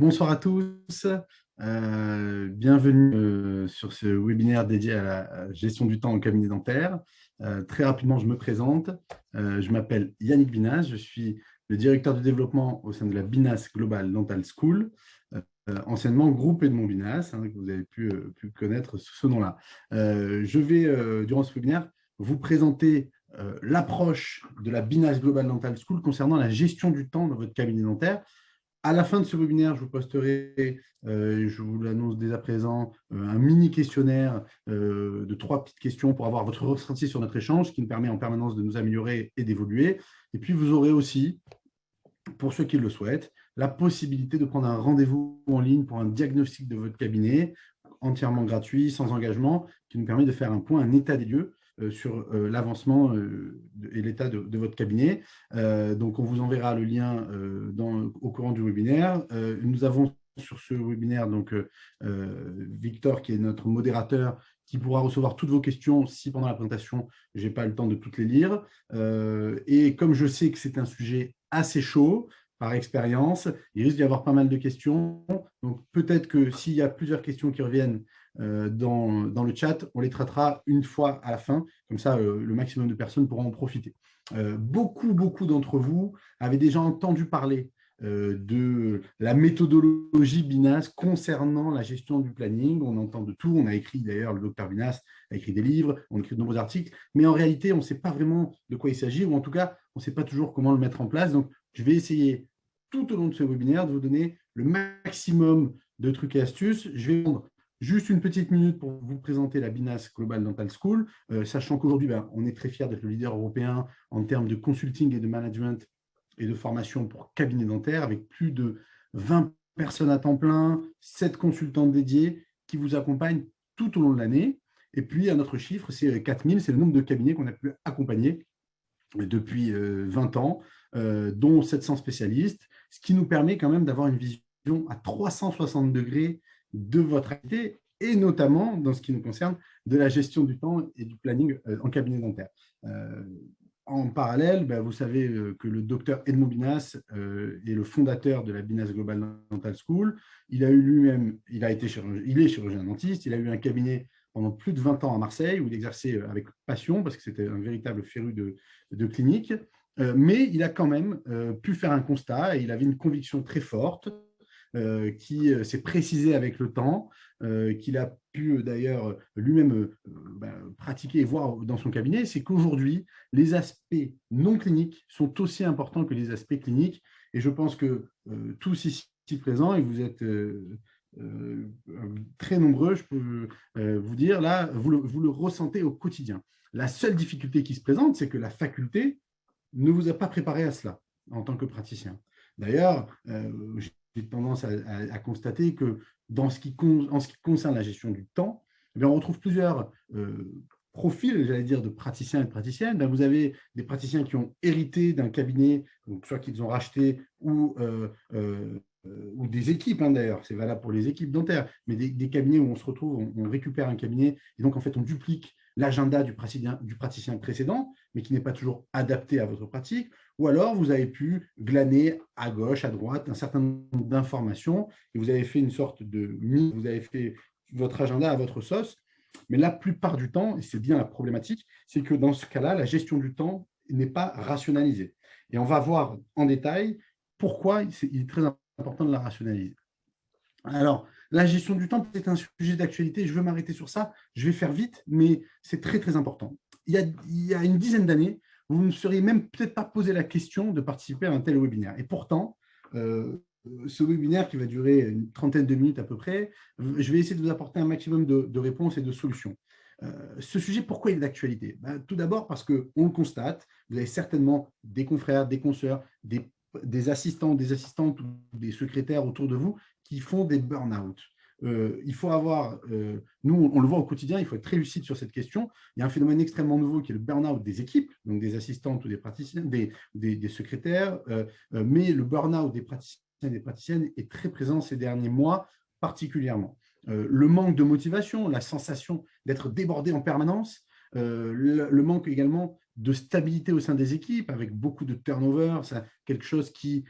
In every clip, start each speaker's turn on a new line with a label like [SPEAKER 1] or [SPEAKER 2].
[SPEAKER 1] Bonsoir à tous, bienvenue sur ce webinaire dédié à la gestion du temps en cabinet dentaire. Très rapidement, je me présente. Je m'appelle Yannick Binas, je suis le directeur de développement au sein de la Binas Global Dental School, anciennement groupe Edmond Binas, que vous avez pu connaître sous ce nom-là. Je vais, durant ce webinaire, vous présenter l'approche de la Binas Global Dental School concernant la gestion du temps dans votre cabinet dentaire. À la fin de ce webinaire, je vous posterai, je vous l'annonce dès à présent, un mini questionnaire de 3 petites questions pour avoir votre ressenti sur notre échange, ce qui nous permet en permanence de nous améliorer et d'évoluer. Et puis, vous aurez aussi, pour ceux qui le souhaitent, la possibilité de prendre un rendez-vous en ligne pour un diagnostic de votre cabinet, entièrement gratuit, sans engagement, qui nous permet de faire un point, un état des lieux sur l'avancement et l'état de votre cabinet. Donc, on vous enverra le lien au courant du webinaire. Nous avons sur ce webinaire donc, Victor, qui est notre modérateur, qui pourra recevoir toutes vos questions si pendant la présentation, je n'ai pas le temps de toutes les lire. Et comme je sais que c'est un sujet assez chaud, par expérience, il risque d'y avoir pas mal de questions. Donc, peut-être que s'il y a plusieurs questions qui reviennent dans le chat, on les traitera une fois à la fin. Comme ça, le maximum de personnes pourront en profiter. Beaucoup d'entre vous avaient déjà entendu parler de la méthodologie Binas concernant la gestion du planning. On entend de tout. On a écrit, d'ailleurs, le docteur Binas a écrit des livres, on a écrit de nombreux articles, mais en réalité, on ne sait pas vraiment de quoi il s'agit, ou en tout cas, on ne sait pas toujours comment le mettre en place. Donc, je vais essayer tout au long de ce webinaire de vous donner le maximum de trucs et astuces. Je vais prendre juste une petite minute pour vous présenter la Binas Global Dental School, sachant qu'aujourd'hui, on est très fiers d'être le leader européen en termes de consulting et de management et de formation pour cabinet dentaire, avec plus de 20 personnes à temps plein, 7 consultants dédiés qui vous accompagnent tout au long de l'année. Et puis, un autre chiffre, c'est 4000, c'est le nombre de cabinets qu'on a pu accompagner depuis 20 ans, dont 700 spécialistes, ce qui nous permet quand même d'avoir une vision à 360 degrés de votre activité, et notamment, dans ce qui nous concerne, de la gestion du temps et du planning en cabinet dentaire. En parallèle, vous savez que le docteur Edmond Binas est le fondateur de la Binas Global Dental School. Il est chirurgien dentiste, il a eu un cabinet pendant plus de 20 ans à Marseille, où il exerçait avec passion, parce que c'était un véritable féru de clinique. Mais il a quand même pu faire un constat, et il avait une conviction très forte qui s'est précisée avec le temps, qu'il a pu d'ailleurs lui-même pratiquer et voir dans son cabinet, c'est qu'aujourd'hui, les aspects non cliniques sont aussi importants que les aspects cliniques. Et je pense que tous ici présents, et vous êtes très nombreux, je peux vous dire, là, vous le ressentez au quotidien. La seule difficulté qui se présente, c'est que la faculté ne vous a pas préparé à cela en tant que praticien. D'ailleurs, j'ai tendance à constater que en ce qui concerne la gestion du temps, on retrouve plusieurs profils, j'allais dire, de praticiens et de praticiennes. Vous avez des praticiens qui ont hérité d'un cabinet, donc soit qu'ils ont racheté ou des équipes, d'ailleurs, c'est valable pour les équipes dentaires, mais des cabinets où on se retrouve, on récupère un cabinet, et donc en fait on duplique l'agenda du praticien précédent, mais qui n'est pas toujours adapté à votre pratique, ou alors vous avez pu glaner à gauche, à droite, un certain nombre d'informations, et vous avez fait une sorte vous avez fait votre agenda à votre sauce, mais la plupart du temps, et c'est bien la problématique, c'est que dans ce cas-là, la gestion du temps n'est pas rationalisée. Et on va voir en détail pourquoi il est très important de la rationaliser. Alors, la gestion du temps, c'est un sujet d'actualité. Je veux m'arrêter sur ça. Je vais faire vite, mais c'est très important. Il y a une dizaine d'années, vous ne seriez même peut-être pas posé la question de participer à un tel webinaire. Et pourtant, ce webinaire qui va durer une trentaine de minutes à peu près, je vais essayer de vous apporter un maximum de réponses et de solutions. Ce sujet, pourquoi il est d'actualité? Tout d'abord parce qu'on le constate, vous avez certainement des confrères, des consoeurs, des assistants, des assistantes ou des secrétaires autour de vous qui font des burn-out. Il faut avoir, nous on le voit au quotidien, il faut être très lucide sur cette question. Il y a un phénomène extrêmement nouveau qui est le burn-out des équipes, donc des assistantes ou des praticiens, des secrétaires, mais le burn-out des praticiens et des praticiennes est très présent ces derniers mois particulièrement. Le manque de motivation, la sensation d'être débordé en permanence, le manque également de stabilité au sein des équipes, avec beaucoup de turnover, c'est quelque chose qui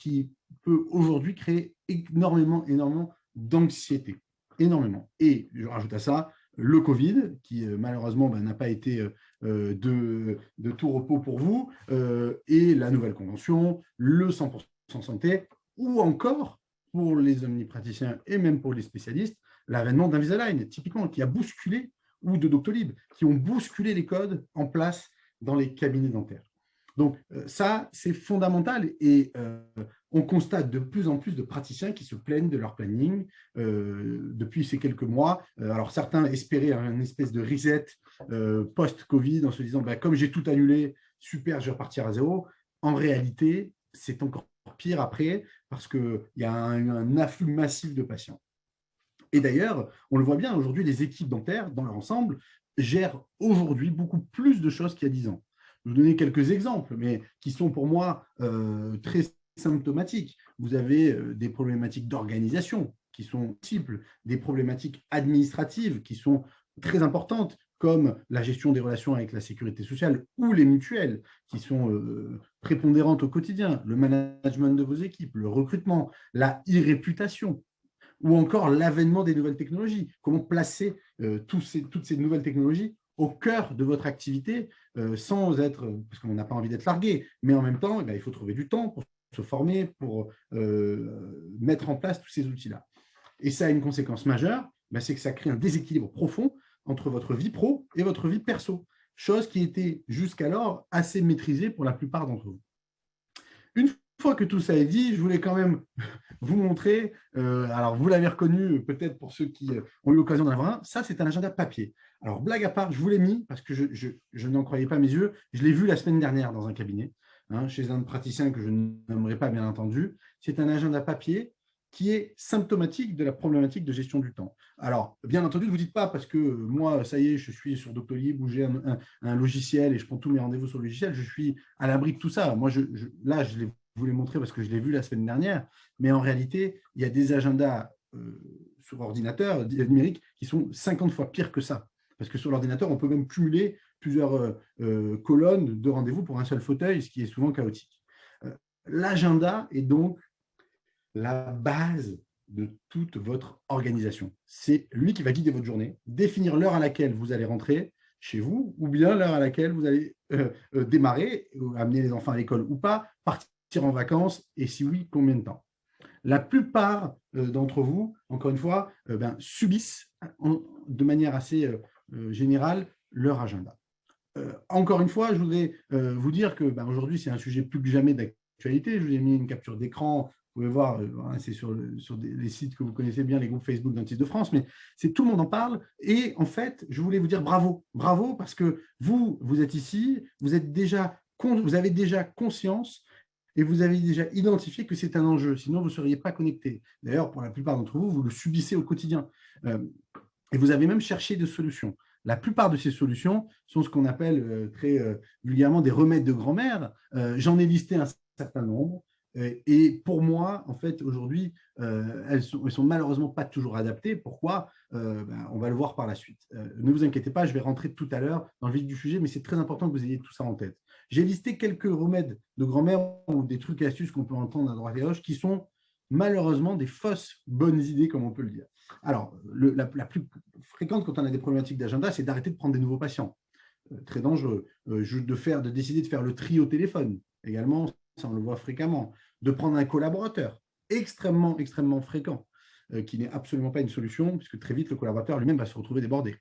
[SPEAKER 1] qui peut aujourd'hui créer énormément d'anxiété. Énormément. Et je rajoute à ça le Covid, qui malheureusement n'a pas été de tout repos pour vous, et la nouvelle convention, le 100% santé, ou encore, pour les omnipraticiens et même pour les spécialistes, l'avènement d'Invisalign, typiquement, qui a bousculé, ou de Doctolib, qui ont bousculé les codes en place dans les cabinets dentaires. Donc ça, c'est fondamental et on constate de plus en plus de praticiens qui se plaignent de leur planning depuis ces quelques mois. Alors certains espéraient une espèce de reset post-Covid en se disant comme j'ai tout annulé, super, je vais repartir à zéro. En réalité, c'est encore pire après parce qu'il y a un afflux massif de patients. Et d'ailleurs, on le voit bien, aujourd'hui, les équipes dentaires, dans leur ensemble, gèrent aujourd'hui beaucoup plus de choses qu'il y a 10 ans. Je vais vous donner quelques exemples, mais qui sont pour moi très symptomatiques. Vous avez des problématiques d'organisation qui sont multiples, des problématiques administratives qui sont très importantes, comme la gestion des relations avec la sécurité sociale ou les mutuelles, qui sont prépondérantes au quotidien, le management de vos équipes, le recrutement, la e-réputation, ou encore l'avènement des nouvelles technologies. Comment placer toutes ces nouvelles technologies au cœur de votre activité sans être, parce qu'on n'a pas envie d'être largué, mais en même temps, il faut trouver du temps pour se former, pour mettre en place tous ces outils-là. Et ça a une conséquence majeure, c'est que ça crée un déséquilibre profond entre votre vie pro et votre vie perso, chose qui était jusqu'alors assez maîtrisée pour la plupart d'entre vous. Une fois que tout ça est dit, je voulais quand même vous montrer, alors vous l'avez reconnu peut-être pour ceux qui ont eu l'occasion d'en avoir un, ça c'est un agenda papier. Alors blague à part, je vous l'ai mis parce que je n'en croyais pas mes yeux, je l'ai vu la semaine dernière dans un cabinet, chez un praticien que je n'aimerais pas bien entendu. C'est un agenda papier qui est symptomatique de la problématique de gestion du temps. Alors, bien entendu, ne vous dites pas parce que moi, ça y est, je suis sur Doctolib où j'ai un logiciel et je prends tous mes rendez-vous sur le logiciel, je suis à l'abri de tout ça. Moi, là, je vous l'ai montré parce que je l'ai vu la semaine dernière, mais en réalité, il y a des agendas sur ordinateur numérique qui sont 50 fois pires que ça. Parce que sur l'ordinateur, on peut même cumuler plusieurs colonnes de rendez-vous pour un seul fauteuil, ce qui est souvent chaotique. L'agenda est donc la base de toute votre organisation. C'est lui qui va guider votre journée, définir l'heure à laquelle vous allez rentrer chez vous, ou bien l'heure à laquelle vous allez démarrer, amener les enfants à l'école ou pas, partir en vacances, et si oui, combien de temps. La plupart d'entre vous, encore une fois, subissent de manière assez générale leur agenda. Encore une fois, je voudrais vous dire que aujourd'hui, c'est un sujet plus que jamais d'actualité. Je vous ai mis une capture d'écran. Vous pouvez voir, c'est sur les sites que vous connaissez bien, les groupes Facebook Dentistes de France, mais tout le monde en parle. Et en fait, je voulais vous dire bravo. Bravo parce que vous êtes ici, vous avez déjà conscience et vous avez déjà identifié que c'est un enjeu. Sinon, vous ne seriez pas connecté. D'ailleurs, pour la plupart d'entre vous, vous le subissez au quotidien. Et vous avez même cherché des solutions. La plupart de ces solutions sont ce qu'on appelle très vulgairement des remèdes de grand-mère. J'en ai listé un certain nombre. Et pour moi, en fait, aujourd'hui, elles sont malheureusement pas toujours adaptées. Pourquoi on va le voir par la suite. Ne vous inquiétez pas, je vais rentrer tout à l'heure dans le vif du sujet, mais c'est très important que vous ayez tout ça en tête. J'ai listé quelques remèdes de grand-mère ou des trucs et astuces qu'on peut entendre à droite et à gauche qui sont malheureusement des fausses bonnes idées, comme on peut le dire. Alors, la plus fréquente quand on a des problématiques d'agenda, c'est d'arrêter de prendre des nouveaux patients. Très dangereux. De décider de faire le tri au téléphone. Également, ça on le voit fréquemment. De prendre un collaborateur, extrêmement fréquent, qui n'est absolument pas une solution, puisque très vite, le collaborateur lui-même va se retrouver débordé.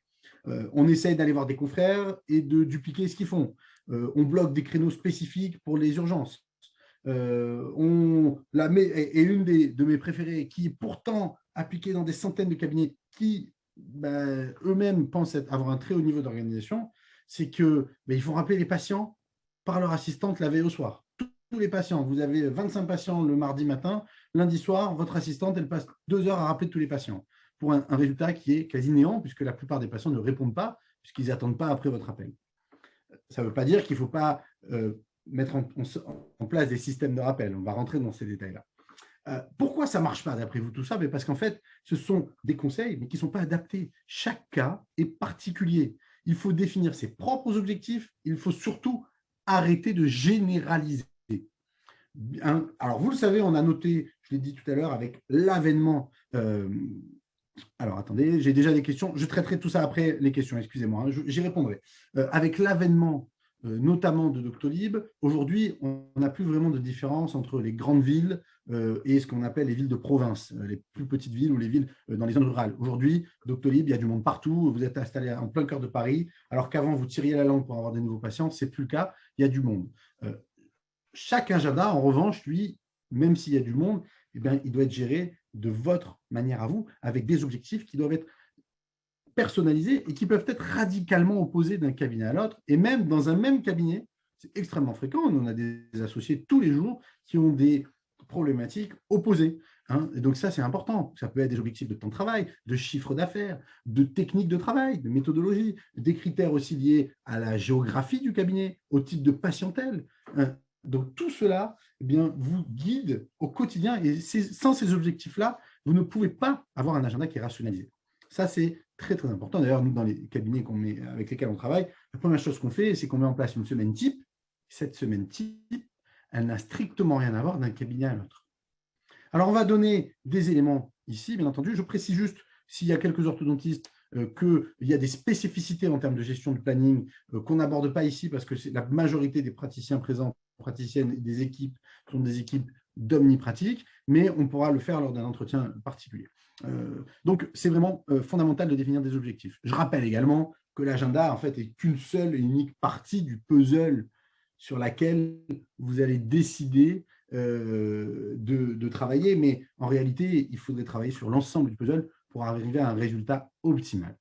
[SPEAKER 1] On essaye d'aller voir des confrères et de dupliquer ce qu'ils font. On bloque des créneaux spécifiques pour les urgences. Et une de mes préférées, qui est pourtant appliquée dans des centaines de cabinets qui eux-mêmes pensent avoir un très haut niveau d'organisation, c'est qu'il faut rappeler les patients par leur assistante la veille au soir. Tous les patients, vous avez 25 patients le mardi matin, lundi soir, votre assistante, elle passe 2 heures à rappeler tous les patients pour un résultat qui est quasi néant, puisque la plupart des patients ne répondent pas, puisqu'ils n'attendent pas après votre appel. Ça ne veut pas dire qu'il ne faut pas mettre en place des systèmes de rappel. On va rentrer dans ces détails-là. Pourquoi ça ne marche pas d'après vous tout ça? Parce qu'en fait, ce sont des conseils, mais qui ne sont pas adaptés. Chaque cas est particulier. Il faut définir ses propres objectifs. Il faut surtout arrêter de généraliser. Alors, vous le savez, on a noté, je l'ai dit tout à l'heure, avec l'avènement. Alors, attendez, j'ai déjà des questions. Je traiterai tout ça après les questions, excusez-moi, hein, j'y répondrai. Avec l'avènement notamment de Doctolib, aujourd'hui, on n'a plus vraiment de différence entre les grandes villes et ce qu'on appelle les villes de province, les plus petites villes ou les villes dans les zones rurales. Aujourd'hui, Doctolib, il y a du monde partout, vous êtes installé en plein cœur de Paris, alors qu'avant, vous tiriez la langue pour avoir des nouveaux patients, ce n'est plus le cas, il y a du monde. Chaque agenda, en revanche, lui, même s'il y a du monde, eh bien, il doit être géré de votre manière à vous, avec des objectifs qui doivent être personnalisés et qui peuvent être radicalement opposés d'un cabinet à l'autre. Et même dans un même cabinet, c'est extrêmement fréquent, on a des associés tous les jours qui ont des problématiques opposées. Hein. Et donc ça, c'est important. Ça peut être des objectifs de temps de travail, de chiffre d'affaires, de technique de travail, de méthodologie, des critères aussi liés à la géographie du cabinet, au type de patientèle. Hein. Donc tout cela eh bien, vous guide au quotidien et sans ces objectifs-là, vous ne pouvez pas avoir un agenda qui est rationalisé. Ça, c'est très, très important. D'ailleurs, nous, dans les cabinets avec lesquels on travaille, la première chose qu'on fait, c'est qu'on met en place une semaine type. Cette semaine type, elle n'a strictement rien à voir d'un cabinet à l'autre. Alors, on va donner des éléments ici, bien entendu. Je précise juste, s'il y a quelques orthodontistes, qu'il y a des spécificités en termes de gestion du planning qu'on n'aborde pas ici parce que la majorité des praticiens présents, praticiennes et des équipes sont des équipes d'omnipratique, mais on pourra le faire lors d'un entretien particulier. Donc, c'est vraiment fondamental de définir des objectifs. Je rappelle également que l'agenda, en fait, est qu'une seule et unique partie du puzzle sur laquelle vous allez décider de travailler, mais en réalité, il faudrait travailler sur l'ensemble du puzzle pour arriver à un résultat optimal.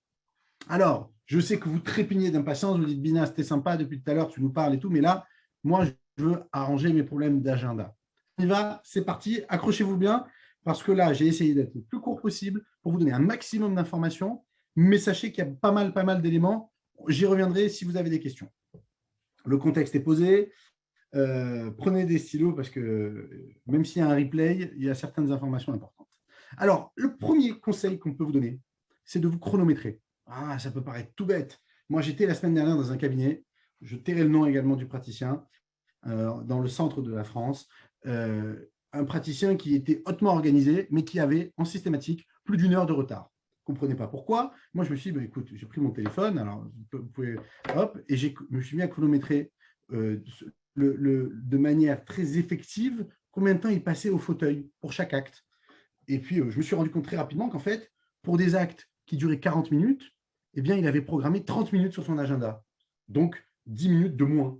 [SPEAKER 1] Alors, je sais que vous trépignez d'impatience, vous dites « Bina, c'était sympa, depuis tout à l'heure, tu nous parles et tout, mais là, moi, je veux arranger mes problèmes d'agenda. » On y va, c'est parti, accrochez-vous bien, parce que là, j'ai essayé d'être le plus court possible pour vous donner un maximum d'informations, mais sachez qu'il y a pas mal d'éléments. J'y reviendrai si vous avez des questions. Le contexte est posé. Prenez des stylos parce que même s'il y a un replay, il y a certaines informations importantes. Alors, le premier conseil qu'on peut vous donner, c'est de vous chronométrer. Ah, ça peut paraître tout bête. Moi, j'étais la semaine dernière dans un cabinet, je tairai le nom également du praticien, dans le centre de la France, un praticien qui était hautement organisé, mais qui avait en systématique plus d'une heure de retard. Je ne comprenais pas pourquoi. Moi, je me suis dit, écoute, j'ai pris mon téléphone, alors vous pouvez, hop, et je me suis mis à chronométrer de manière très effective combien de temps il passait au fauteuil pour chaque acte. Et puis, je me suis rendu compte très rapidement qu'en fait, pour des actes qui duraient 40 minutes, eh bien, il avait programmé 30 minutes sur son agenda. Donc, 10 minutes de moins.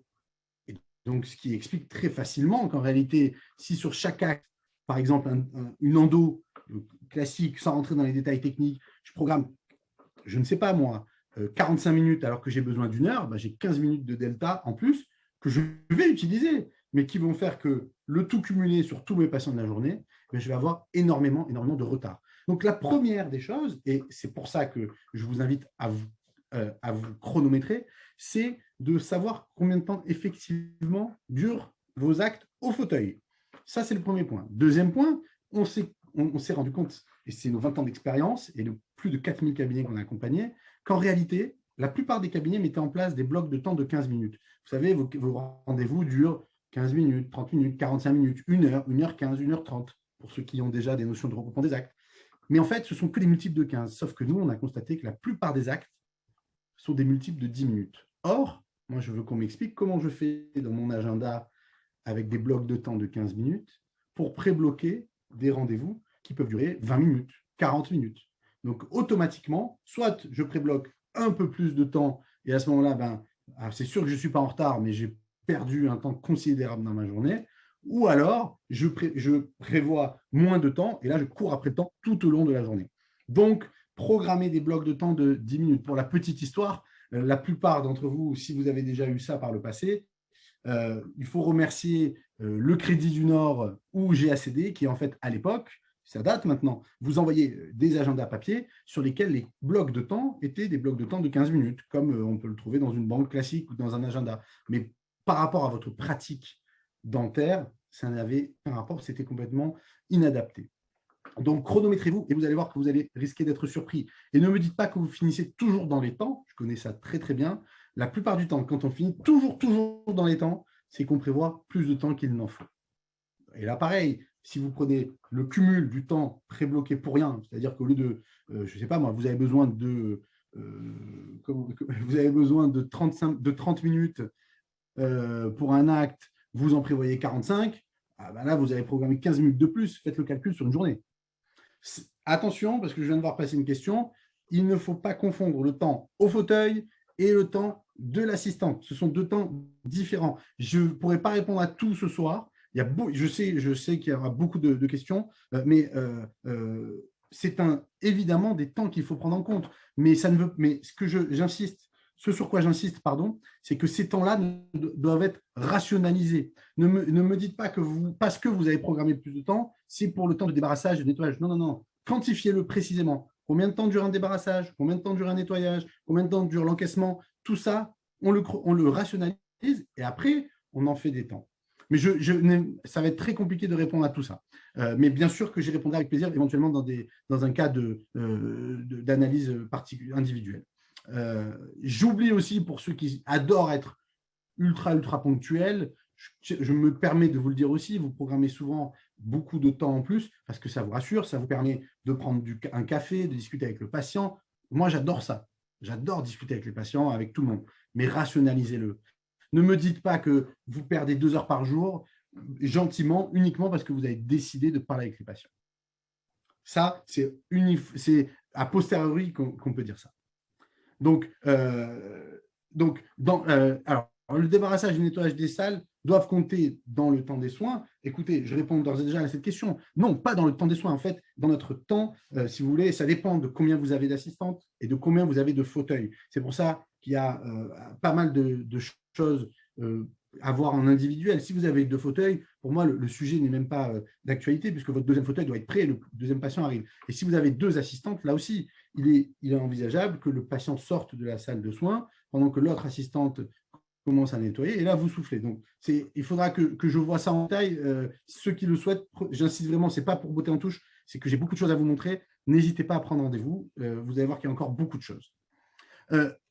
[SPEAKER 1] Et donc, ce qui explique très facilement qu'en réalité, si sur chaque acte, par exemple, une endo classique, sans rentrer dans les détails techniques, je programme, je ne sais pas moi, 45 minutes alors que j'ai besoin d'une heure, j'ai 15 minutes de delta en plus que je vais utiliser, mais qui vont faire que le tout cumulé sur tous mes patients de la journée, je vais avoir énormément de retard. Donc, la première des choses, et c'est pour ça que je vous invite à vous chronométrer, c'est de savoir combien de temps effectivement durent vos actes au fauteuil. Ça, c'est le premier point. Deuxième point, on s'est rendu compte, et c'est nos 20 ans d'expérience et de plus de 4000 cabinets qu'on a accompagnés, qu'en réalité, la plupart des cabinets mettaient en place des blocs de temps de 15 minutes. Vous savez, vos rendez-vous durent 15 minutes, 30 minutes, 45 minutes, 1 heure, 1h15, 1h30, pour ceux qui ont déjà des notions de regroupement des actes. Mais en fait, ce sont que des multiples de 15, sauf que nous, on a constaté que la plupart des actes sont des multiples de 10 minutes. Or, moi, je veux qu'on m'explique comment je fais dans mon agenda avec des blocs de temps de 15 minutes pour pré-bloquer des rendez-vous qui peuvent durer 20 minutes, 40 minutes. Donc, automatiquement, soit je pré-bloque un peu plus de temps et à ce moment-là, c'est sûr que je ne suis pas en retard, mais j'ai perdu un temps considérable dans ma journée, ou alors je prévois moins de temps et là, je cours après le temps tout au long de la journée. Donc, programmer des blocs de temps de 10 minutes. Pour la petite histoire, la plupart d'entre vous, si vous avez déjà eu ça par le passé, il faut remercier le Crédit du Nord ou GACD qui, en fait, à l'époque, ça date maintenant, vous envoyez des agendas papier sur lesquels les blocs de temps étaient des blocs de temps de 15 minutes, comme on peut le trouver dans une banque classique ou dans un agenda. Mais par rapport à votre pratique dentaire, ça n'avait aucun rapport, c'était complètement inadapté. Donc, chronométrez-vous et vous allez voir que vous allez risquer d'être surpris. Et ne me dites pas que vous finissez toujours dans les temps, je connais ça très très bien. La plupart du temps, quand on finit toujours dans les temps, c'est qu'on prévoit plus de temps qu'il n'en faut. Et là, pareil, si vous prenez le cumul du temps prébloqué pour rien, c'est-à-dire qu'au lieu de, je ne sais pas moi, vous avez besoin vous avez besoin de 30 minutes pour un acte, vous en prévoyez 45, ah ben là, vous avez programmé 15 minutes de plus, faites le calcul sur une journée. Attention, parce que je viens de voir passer une question, il ne faut pas confondre le temps au fauteuil et le temps de l'assistante. Ce sont deux temps différents. Je ne pourrais pas répondre à tout ce soir. Je sais qu'il y aura beaucoup de questions, mais c'est évidemment des temps qu'il faut prendre en compte. Mais ce sur quoi j'insiste, pardon, c'est que ces temps-là doivent être rationalisés. Ne me dites pas que parce que vous avez programmé plus de temps, c'est pour le temps de débarrassage, de nettoyage. Non, non, non. Quantifiez-le précisément. Combien de temps dure un débarrassage? Combien de temps dure un nettoyage? Combien de temps dure l'encaissement? Tout ça, on le rationalise et après, on en fait des temps. Mais ça va être très compliqué de répondre à tout ça. Mais bien sûr que j'y répondrai avec plaisir, éventuellement dans un cas d'analyse individuelle. J'oublie aussi, pour ceux qui adorent être ultra ponctuels, je me permets de vous le dire aussi, vous programmez souvent beaucoup de temps en plus parce que ça vous rassure, ça vous permet de prendre un café, de discuter avec le patient. Moi, j'adore ça. J'adore discuter avec les patients, avec tout le monde. Mais rationalisez-le. Ne me dites pas que vous perdez 2 heures par jour gentiment, uniquement parce que vous avez décidé de parler avec les patients. Ça, c'est a posteriori qu'on peut dire ça. Donc, alors, le débarrassage et le nettoyage des salles doivent compter dans le temps des soins. Écoutez, je réponds d'ores et déjà à cette question. Non, pas dans le temps des soins. En fait, dans notre temps, si vous voulez, ça dépend de combien vous avez d'assistantes et de combien vous avez de fauteuils. C'est pour ça qu'il y a pas mal de choses à voir en individuel. Si vous avez 2 fauteuils, pour moi, le sujet n'est même pas d'actualité puisque votre deuxième fauteuil doit être prêt et le deuxième patient arrive. Et si vous avez 2 assistantes, là aussi, il est envisageable que le patient sorte de la salle de soins pendant que l'autre assistante commence à nettoyer, et là, vous soufflez. Donc, il faudra que je vois ça en détail. Ceux qui le souhaitent, j'insiste vraiment, ce n'est pas pour botter en touche, c'est que j'ai beaucoup de choses à vous montrer. N'hésitez pas à prendre rendez-vous. Vous allez voir qu'il y a encore beaucoup de choses.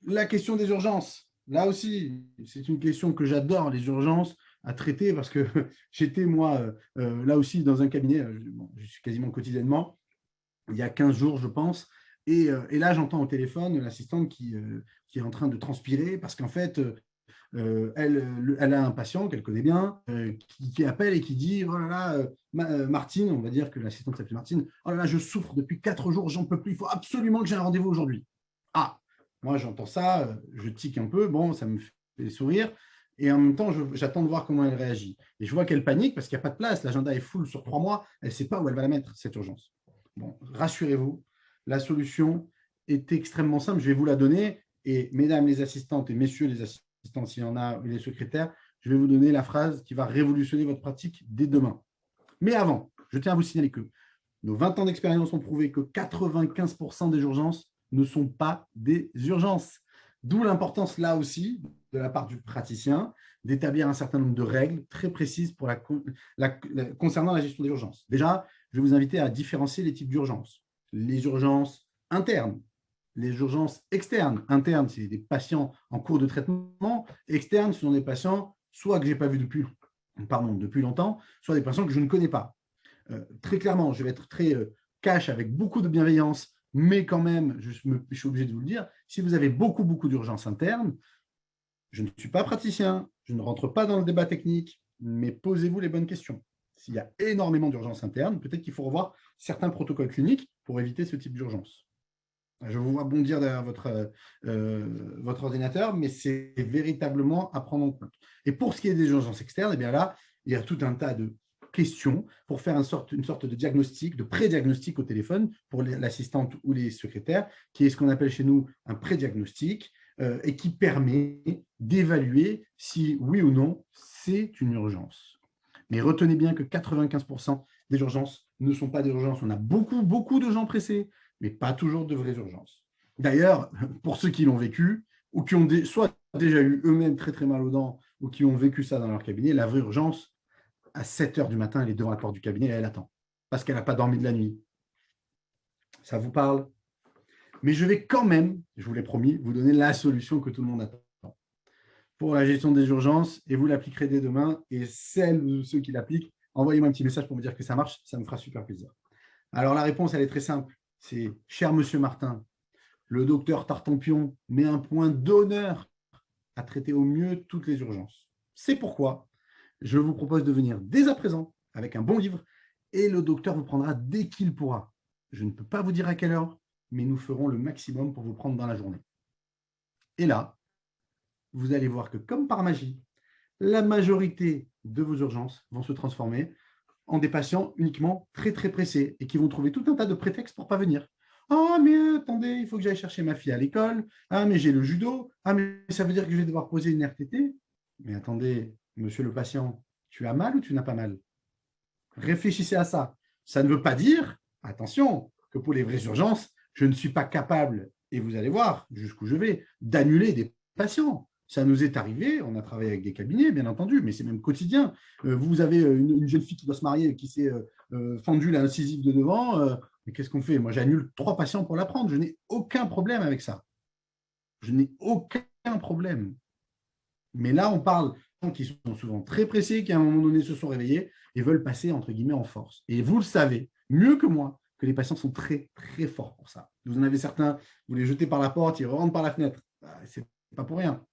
[SPEAKER 1] La question des urgences, là aussi, c'est une question que j'adore, les urgences, à traiter, parce que j'étais, moi, là aussi, dans un cabinet, je suis quasiment quotidiennement, il y a 15 jours, je pense, et là, j'entends au téléphone l'assistante qui est en train de transpirer parce qu'en fait, elle a un patient qu'elle connaît bien qui appelle et qui dit « Oh là là, Martine », on va dire que l'assistante s'appelle Martine, « Oh là là, je souffre depuis 4 jours, j'en peux plus, il faut absolument que j'ai un rendez-vous aujourd'hui. » Ah, moi, j'entends ça, je tique un peu, bon, ça me fait sourire. Et en même temps, j'attends de voir comment elle réagit. Et je vois qu'elle panique parce qu'il n'y a pas de place, l'agenda est full sur 3 mois, elle ne sait pas où elle va la mettre, cette urgence. Bon, rassurez-vous, la solution est extrêmement simple. Je vais vous la donner. Et mesdames les assistantes et messieurs les assistants, s'il y en a, et les secrétaires, je vais vous donner la phrase qui va révolutionner votre pratique dès demain. Mais avant, je tiens à vous signaler que nos 20 ans d'expérience ont prouvé que 95% des urgences ne sont pas des urgences. D'où l'importance, là aussi, de la part du praticien, d'établir un certain nombre de règles très précises concernant la gestion des urgences. Déjà, je vais vous inviter à différencier les types d'urgences. Les urgences internes, les urgences externes. Internes, c'est des patients en cours de traitement. Externes, ce sont des patients soit que je n'ai pas vus depuis longtemps, soit des patients que je ne connais pas. Très clairement, je vais être très cash avec beaucoup de bienveillance, mais quand même, je suis obligé de vous le dire, si vous avez beaucoup d'urgences internes, je ne suis pas praticien, je ne rentre pas dans le débat technique, mais posez-vous les bonnes questions. S'il y a énormément d'urgences internes, peut-être qu'il faut revoir certains protocoles cliniques pour éviter ce type d'urgence. Je vous vois bondir derrière votre ordinateur, mais c'est véritablement à prendre en compte. Et pour ce qui est des urgences externes, eh bien là, il y a tout un tas de questions pour faire une sorte de diagnostic, de pré-diagnostic au téléphone pour l'assistante ou les secrétaires, qui est ce qu'on appelle chez nous un pré-diagnostic et qui permet d'évaluer si oui ou non c'est une urgence. Mais retenez bien que 95% des urgences ne sont pas des urgences. On a beaucoup de gens pressés, mais pas toujours de vraies urgences. D'ailleurs, pour ceux qui l'ont vécu ou qui ont soit déjà eu eux-mêmes très mal aux dents ou qui ont vécu ça dans leur cabinet, la vraie urgence, à 7 heures du matin, elle est devant la porte du cabinet et elle attend parce qu'elle n'a pas dormi de la nuit. Ça vous parle? Mais je vais quand même, je vous l'ai promis, vous donner la solution que tout le monde attend pour la gestion des urgences et vous l'appliquerez dès demain et celles ou ceux qui l'appliquent envoyez-moi un petit message pour me dire que ça marche, ça me fera super plaisir. Alors, la réponse, elle est très simple. C'est, cher monsieur Martin, le docteur Tartampion met un point d'honneur à traiter au mieux toutes les urgences. C'est pourquoi je vous propose de venir dès à présent avec un bon livre et le docteur vous prendra dès qu'il pourra. Je ne peux pas vous dire à quelle heure, mais nous ferons le maximum pour vous prendre dans la journée. Et là, vous allez voir que comme par magie, la majorité de vos urgences vont se transformer en des patients uniquement très très pressés et qui vont trouver tout un tas de prétextes pour ne pas venir. Ah, mais attendez, il faut que j'aille chercher ma fille à l'école. Ah, mais j'ai le judo. Ah, mais ça veut dire que je vais devoir poser une RTT. Mais attendez, monsieur le patient, tu as mal ou tu n'as pas mal? Réfléchissez à ça. Ça ne veut pas dire, attention, que pour les vraies urgences, je ne suis pas capable, et vous allez voir jusqu'où je vais, d'annuler des patients. Ça nous est arrivé, on a travaillé avec des cabinets, bien entendu, mais c'est même quotidien. Vous avez une jeune fille qui doit se marier, qui s'est fendue l'incisive de devant. Mais qu'est-ce qu'on fait? Moi, j'annule 3 patients pour la prendre. Je n'ai aucun problème avec ça. Je n'ai aucun problème. Mais là, on parle de gens qui sont souvent très pressés, qui à un moment donné se sont réveillés et veulent passer, entre guillemets, en force. Et vous le savez, mieux que moi, que les patients sont très, très forts pour ça. Vous en avez certains, vous les jetez par la porte, ils rentrent par la fenêtre. C'est pas pour rien.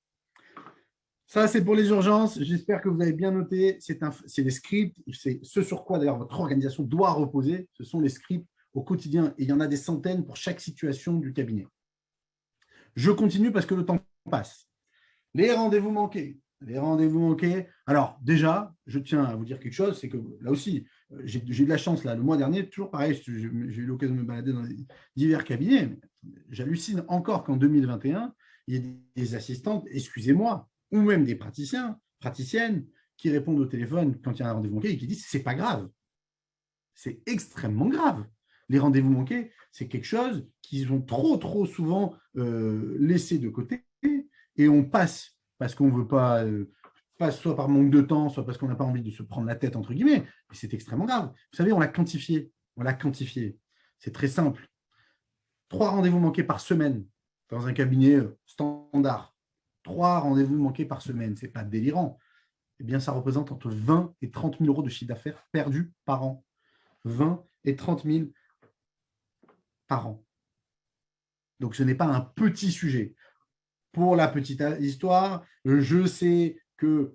[SPEAKER 1] Ça, c'est pour les urgences. J'espère que vous avez bien noté. C'est des scripts. C'est ce sur quoi, d'ailleurs, votre organisation doit reposer. Ce sont les scripts au quotidien. Et il y en a des centaines pour chaque situation du cabinet. Je continue parce que le temps passe. Les rendez-vous manqués. Les rendez-vous manqués. Alors, déjà, je tiens à vous dire quelque chose. C'est que là aussi, j'ai eu de la chance. Là, le mois dernier, toujours pareil, j'ai eu l'occasion de me balader dans divers cabinets. J'hallucine encore qu'en 2021, il y ait des assistantes, excusez-moi, ou même des praticiens, praticiennes, qui répondent au téléphone quand il y a un rendez-vous manqué et qui disent c'est pas grave. C'est extrêmement grave. Les rendez-vous manqués, c'est quelque chose qu'ils ont trop souvent laissé de côté et on passe parce qu'on ne veut pas, soit par manque de temps, soit parce qu'on n'a pas envie de se prendre la tête, entre guillemets, mais c'est extrêmement grave. Vous savez, on l'a quantifié. C'est très simple. 3 rendez-vous manqués par semaine dans un cabinet standard. 3 rendez-vous manqués par semaine, ce n'est pas délirant. Eh bien, ça représente entre 20 et 30 000 euros de chiffre d'affaires perdus par an. 20 et 30 000 par an. Donc, ce n'est pas un petit sujet. Pour la petite histoire, je sais qu'il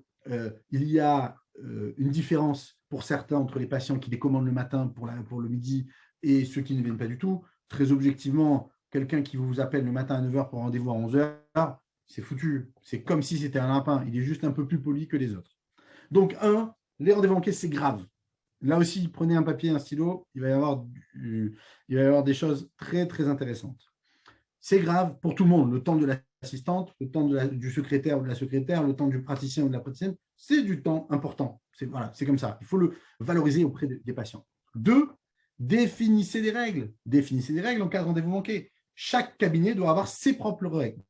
[SPEAKER 1] y a une différence pour certains entre les patients qui les commandent le matin pour le midi et ceux qui ne viennent pas du tout. Très objectivement, quelqu'un qui vous appelle le matin à 9 h pour un rendez-vous à 11 h, c'est foutu. C'est comme si c'était un lapin. Il est juste un peu plus poli que les autres. Donc, les rendez-vous manqués, c'est grave. Là aussi, prenez un papier, un stylo, il va y avoir des choses très, très intéressantes. C'est grave pour tout le monde. Le temps de l'assistante, le temps du secrétaire ou de la secrétaire, le temps du praticien ou de la praticienne, c'est du temps important. C'est comme ça. Il faut le valoriser auprès des patients. 2, définissez des règles. Définissez des règles en cas de rendez-vous manqué. Chaque cabinet doit avoir ses propres règles.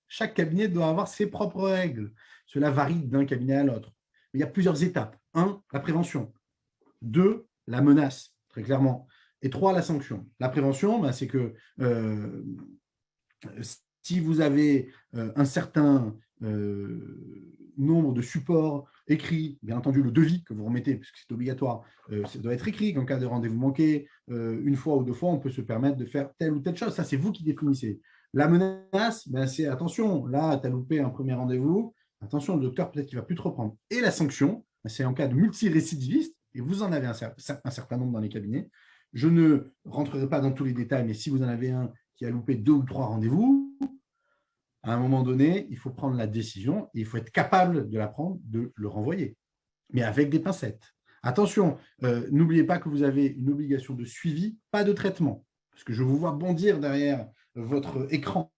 [SPEAKER 1] Chaque cabinet doit avoir ses propres règles. Cela varie d'un cabinet à l'autre. Il y a plusieurs étapes. 1, la prévention. 2, la menace, très clairement. Et 3, la sanction. La prévention, c'est que si vous avez un certain nombre de supports écrits, bien entendu le devis que vous remettez, puisque c'est obligatoire, ça doit être écrit qu'en cas de rendez-vous manqué, 1 fois ou 2 fois, on peut se permettre de faire telle ou telle chose. Ça, c'est vous qui définissez. La menace, c'est attention, là, tu as loupé un premier rendez-vous, attention, le docteur, peut-être qu'il ne va plus te reprendre. Et la sanction, c'est en cas de multirécidiviste, et vous en avez un certain nombre dans les cabinets. Je ne rentrerai pas dans tous les détails, mais si vous en avez un qui a loupé 2 ou 3 rendez-vous, à un moment donné, il faut prendre la décision et il faut être capable de la prendre, de le renvoyer, mais avec des pincettes. Attention, n'oubliez pas que vous avez une obligation de suivi, pas de traitement, parce que je vous vois bondir derrière votre écran.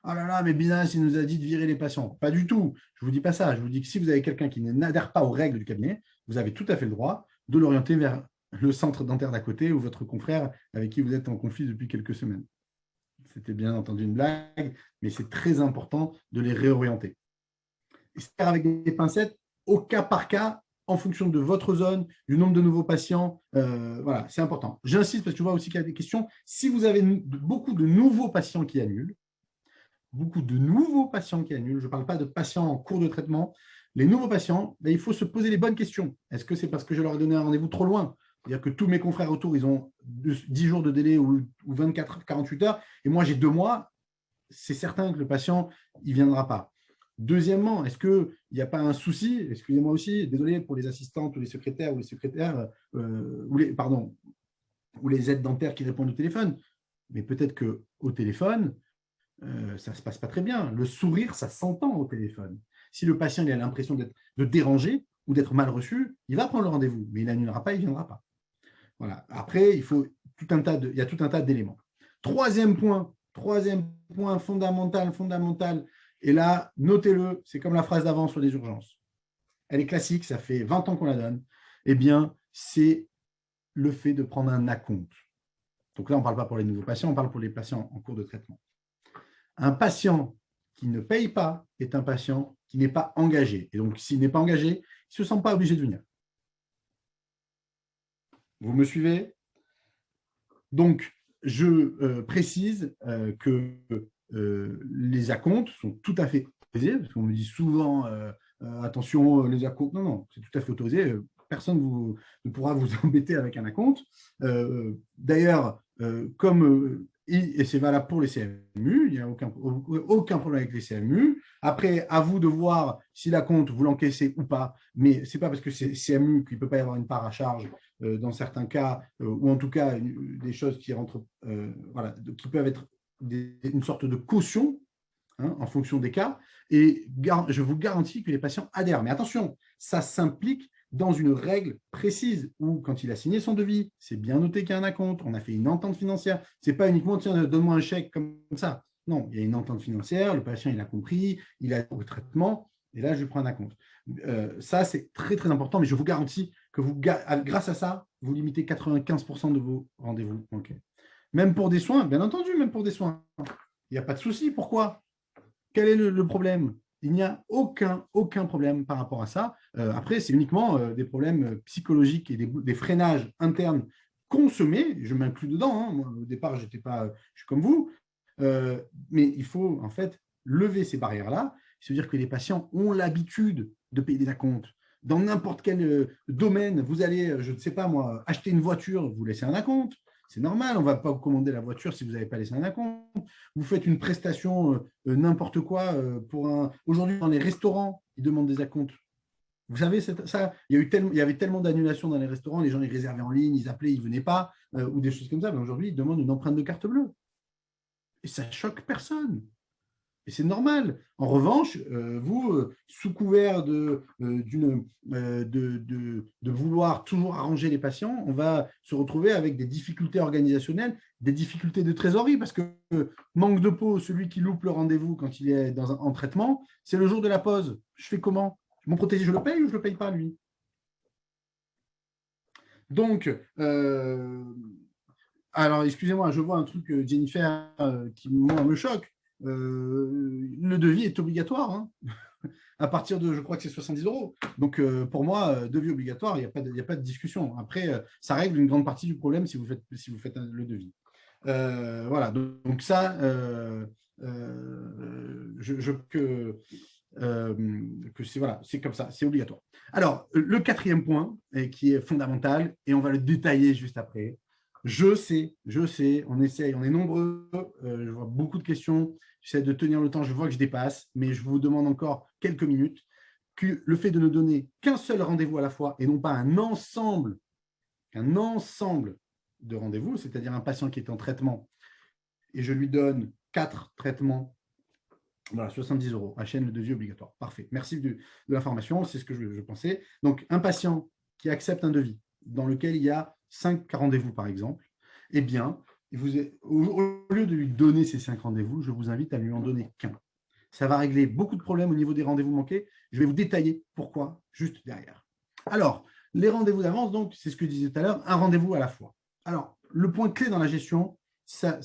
[SPEAKER 1] Ah là là, mais Binas, il nous a dit de virer les patients. Pas du tout, je ne vous dis pas ça. Je vous dis que si vous avez quelqu'un qui n'adhère pas aux règles du cabinet, vous avez tout à fait le droit de l'orienter vers le centre dentaire d'à côté ou votre confrère avec qui vous êtes en conflit depuis quelques semaines. C'était bien entendu une blague, mais c'est très important de les réorienter. Et faire avec des pincettes au cas par cas, en fonction de votre zone, du nombre de nouveaux patients. Voilà, c'est important. J'insiste parce que je vois aussi qu'il y a des questions. Si vous avez beaucoup de nouveaux patients qui annulent, je ne parle pas de patients en cours de traitement, Les nouveaux patients, ben, il faut se poser les bonnes questions. Est-ce que c'est parce que je leur ai donné un rendez-vous trop loin? C'est-à-dire que tous mes confrères autour, ils ont 10 jours de délai ou 24, 48 heures, et moi j'ai 2 mois, c'est certain que le patient, il ne viendra pas. Deuxièmement, est-ce qu'il n'y a pas un souci, excusez-moi aussi, désolé pour les assistantes ou les secrétaires ou les aides dentaires qui répondent au téléphone, mais peut-être qu'au téléphone, ça ne se passe pas très bien. Le sourire, ça s'entend au téléphone. Si le patient il a l'impression de déranger ou d'être mal reçu, il va prendre le rendez-vous, mais il n'annulera pas, il ne viendra pas. Voilà. Après, il y a tout un tas d'éléments. Troisième point fondamental, et là, notez-le, c'est comme la phrase d'avant sur les urgences. Elle est classique, ça fait 20 ans qu'on la donne. Eh bien, c'est le fait de prendre un acompte. Donc là, on ne parle pas pour les nouveaux patients, on parle pour les patients en cours de traitement. Un patient qui ne paye pas est un patient qui n'est pas engagé. Et donc, s'il n'est pas engagé, il ne se sent pas obligé de venir. Vous me suivez? Donc, je précise que les acomptes sont tout à fait autorisés, parce qu'on me dit souvent attention, les acomptes. Non, non, c'est tout à fait autorisé. Personne ne pourra vous embêter avec un acompte. D'ailleurs, et c'est valable pour les CMU, il n'y a aucun problème avec les CMU. Après, à vous de voir si l'acompte, vous l'encaissez ou pas, mais ce n'est pas parce que c'est CMU qu'il ne peut pas y avoir une part à charge dans certains cas, ou en tout cas des choses qui rentrent, qui peuvent être une sorte de caution en fonction des cas. Et je vous garantis que les patients adhèrent. Mais attention, ça s'implique dans une règle précise où, quand il a signé son devis, c'est bien noté qu'il y a un acompte, on a fait une entente financière. Ce n'est pas uniquement, tiens, donne-moi un chèque comme ça. Non, il y a une entente financière, le patient, il a compris, il a le traitement, et là, je lui prends un acompte. Ça, c'est très, très important, mais je vous garantis que grâce à ça, vous limitez 95% de vos rendez-vous manqués. Même pour des soins, bien entendu, même pour des soins. Il n'y a pas de souci. Pourquoi? Quel est le problème? Il n'y a aucun problème par rapport à ça. Après, c'est uniquement des problèmes psychologiques et des freinages internes consommés. Je m'inclus dedans. Hein. Moi, au départ, je suis comme vous. Mais il faut en fait lever ces barrières-là. C'est-à-dire que les patients ont l'habitude de payer des acomptes. Dans n'importe quel domaine, vous allez, je ne sais pas moi, acheter une voiture, vous laissez un acompte. C'est normal, on ne va pas vous commander la voiture si vous n'avez pas laissé un acompte. Vous faites une prestation, n'importe quoi, Aujourd'hui, dans les restaurants, ils demandent des acomptes. Vous savez, ça, il y avait tellement d'annulations dans les restaurants, les gens ils réservaient en ligne, ils appelaient, ils ne venaient pas, ou des choses comme ça. Mais aujourd'hui, ils demandent une empreinte de carte bleue. Et ça choque personne. Et c'est normal. En revanche, vous, sous couvert de vouloir toujours arranger les patients, on va se retrouver avec des difficultés organisationnelles, des difficultés de trésorerie, parce que manque de peau, celui qui loupe le rendez-vous quand il est en traitement, c'est le jour de la pause. Je fais comment? Mon protégé, je le paye ou je ne le paye pas, lui? Donc, alors, excusez-moi, je vois un truc, Jennifer, qui moi, me choque. Le devis est obligatoire, hein, à partir de, je crois que c'est 70 euros. Donc, pour moi, devis obligatoire, il n'y a pas de discussion. Après, ça règle une grande partie du problème si vous faites le devis. Voilà, donc ça, c'est comme ça, c'est obligatoire. Alors, le quatrième point, qui est fondamental, et on va le détailler juste après. Je sais, on essaye, on est nombreux, je vois beaucoup de questions, j'essaie de tenir le temps, je vois que je dépasse, mais je vous demande encore quelques minutes, que le fait de ne donner qu'un seul rendez-vous à la fois et non pas un ensemble de rendez-vous, c'est-à-dire un patient qui est en traitement et je lui donne 4 traitements, voilà, 70 euros, HN, le devis obligatoire. Parfait, merci de l'information, c'est ce que je pensais. Donc, un patient qui accepte un devis dans lequel il y a 5 rendez-vous, par exemple, eh bien, au lieu de lui donner ces 5 rendez-vous, je vous invite à lui en donner qu'un. Ça va régler beaucoup de problèmes au niveau des rendez-vous manqués. Je vais vous détailler pourquoi juste derrière. Alors, les rendez-vous d'avance, donc, c'est ce que je disais tout à l'heure, un rendez-vous à la fois. Alors, le point clé dans la gestion, ça